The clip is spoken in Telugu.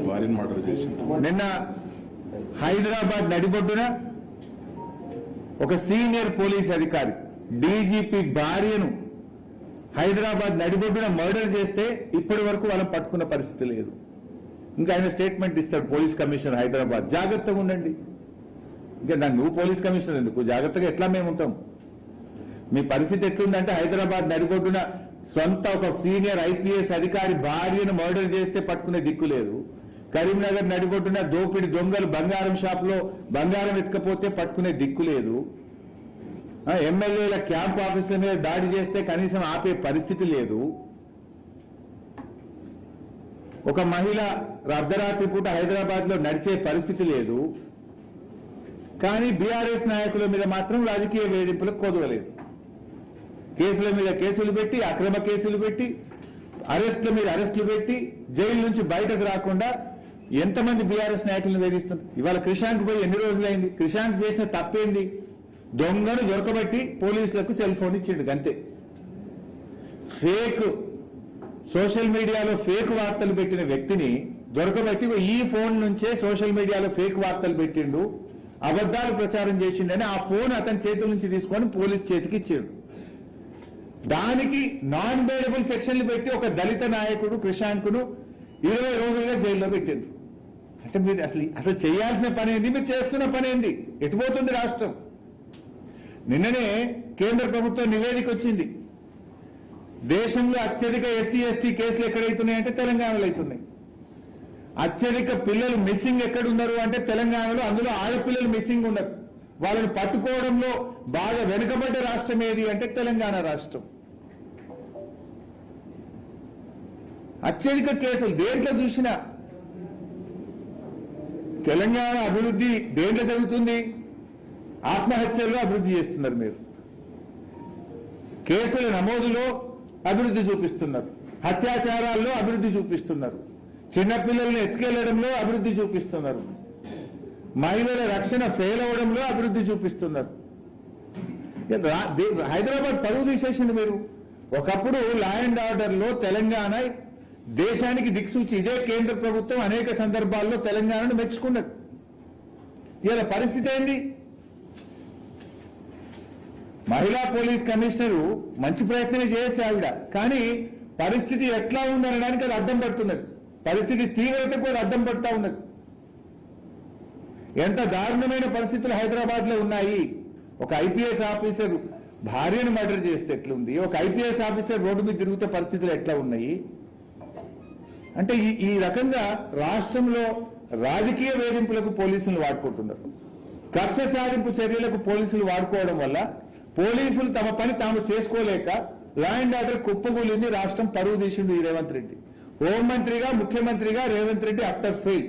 భార్యను మర్డర్ చేసింది. నిన్న హైదరాబాద్ నడిబొడ్డున ఒక సీనియర్ పోలీస్ అధికారి డీజీపీ భార్యను హైదరాబాద్ నడిబొడ్డున మర్డర్ చేస్తే ఇప్పటి వరకు వాళ్ళని పట్టుకున్న పరిస్థితి లేదు. ఇంకా ఆయన స్టేట్మెంట్ ఇస్తాడు పోలీస్ కమిషనర్ హైదరాబాద్, జాగ్రత్తగా ఉండండి. ఇంకా నువ్వు పోలీస్ కమిషనర్ ఎందుకు, జాగ్రత్తగా ఎట్లా మేము ఉంటాం? మీ పరిస్థితి ఎట్లుందంటే హైదరాబాద్ నడిబొడ్డున సొంత ఒక సీనియర్ ఐపీఎస్ అధికారి భార్యను మర్డర్ చేస్తే పట్టుకునే దిక్కు లేదు. కరీంనగర్ నడిబొడ్డున దోపిడి దొంగలు బంగారం షాప్ లో బంగారం ఎత్తుకపోతే పట్టుకునే దిక్కు లేదు. ఎమ్మెల్యేల క్యాంప్ ఆఫీసుల మీద దాడి చేస్తే కనీసం ఆపే పరిస్థితి లేదు. ఒక మహిళ అర్ధరాత్రి పూట హైదరాబాద్ లో నడిచే పరిస్థితి లేదు. కానీ బీఆర్ఎస్ నాయకుల మీద మాత్రం రాజకీయ వేధింపులకు కొదవలేదు. కేసుల మీద కేసులు పెట్టి, అక్రమ కేసులు పెట్టి, అరెస్టుల మీద అరెస్టులు పెట్టి, జైలు నుంచి బయటకు రాకుండా ఎంతమంది బీఆర్ఎస్ నాయకులను వేధిస్తున్నారు. ఇవాళ క్రిషాంక్ పోయి ఎన్ని రోజులైంది? క్రిషాంక్ చేసిన తప్పేంది? దొంగను దొరకబట్టి పోలీసులకు సెల్ ఫోన్ ఇచ్చిండు అంతే. ఫేక్ సోషల్ మీడియాలో ఫేక్ వార్తలు పెట్టిన వ్యక్తిని దొరకబట్టి ఈ ఫోన్ నుంచే సోషల్ మీడియాలో ఫేక్ వార్తలు పెట్టిండు, అబద్దాలు ప్రచారం చేసిండని ఆ ఫోన్ అతని చేతుల నుంచి తీసుకొని పోలీస్ చేతికి ఇచ్చాడు. దానికి నాన్ బెయిలబుల్ సెక్షన్లు పెట్టి ఒక దళిత నాయకుడు క్రిషాంక్ను 20 రోజులుగా జైల్లో పెట్టిండ్రు. అంటే మీరు అసలు చేయాల్సిన పని ఏంది? మీరు చేస్తున్న పని ఏంది? ఎటుపోతుంది రాష్ట్రం? నిన్ననే కేంద్ర ప్రభుత్వం నివేదిక వచ్చింది. దేశంలో అత్యధిక ఎస్సీ ఎస్టీ కేసులు ఎక్కడైతున్నాయంటే తెలంగాణలో అవుతున్నాయి. అత్యధిక పిల్లలు మిస్సింగ్ ఎక్కడున్నారు అంటే తెలంగాణలో. అందులో ఆడపిల్లలు మిస్సింగ్ ఉన్నారు. వాళ్ళని పట్టుకోవడంలో బాగా వెనుకబడ్డ రాష్ట్రం ఏది అంటే తెలంగాణ రాష్ట్రం. అత్యధిక కేసులు దేంట్లో చూసినా. తెలంగాణ అభివృద్ధి దేంట్లో జరుగుతుంది? ఆత్మహత్యల్లో అభివృద్ధి చేస్తున్నారు మీరు. కేసుల నమోదులో అభివృద్ధి చూపిస్తున్నారు. అత్యాచారాల్లో అభివృద్ధి చూపిస్తున్నారు. చిన్నపిల్లల్ని ఎత్తుకెళ్లడంలో అభివృద్ధి చూపిస్తున్నారు. మహిళల రక్షణ ఫెయిల్ అవడంలో అభివృద్ధి చూపిస్తున్నారు. హైదరాబాద్ పరువు తీసేసింది మీరు. ఒకప్పుడు లా అండ్ ఆర్డర్ లో తెలంగాణ దేశానికి దిక్సూచి. ఇదే కేంద్ర ప్రభుత్వం అనేక సందర్భాల్లో తెలంగాణను మెచ్చుకున్నది. ఇలా పరిస్థితి ఏంటి? మహిళా పోలీస్ కమిషనరు మంచి ప్రయత్నమే చేయొచ్చు ఆవిడ, కానీ పరిస్థితి ఎట్లా ఉందనడానికి అది అడ్డం పడుతున్నది. పరిస్థితి తీవ్రతకు అది అడ్డం పడుతూ ఉన్నది. ఎంత దారుణమైన పరిస్థితులు హైదరాబాద్ లో ఉన్నాయి. ఒక ఐపీఎస్ ఆఫీసర్ భార్యను మర్డర్ చేస్తే ఎట్లుంది? ఒక ఐపీఎస్ ఆఫీసర్ రోడ్డు మీద తిరుగుతే పరిస్థితులు ఎట్లా ఉన్నాయి? అంటే ఈ రకంగా రాష్ట్రంలో రాజకీయ వేధింపులకు పోలీసులు వాడుకుంటున్నారు. కక్ష సాధింపు చర్యలకు పోలీసులు వాడుకోవడం వల్ల పోలీసులు తమ పని తాము చేసుకోలేక లా అండ్ ఆర్డర్ కుప్పగూలింది. రాష్ట్రం పరువు తీసింది ఈ రేవంత్ రెడ్డి. హోంమంత్రిగా ముఖ్యమంత్రిగా రేవంత్ రెడ్డి అఫ్టర్ ఫెయిల్.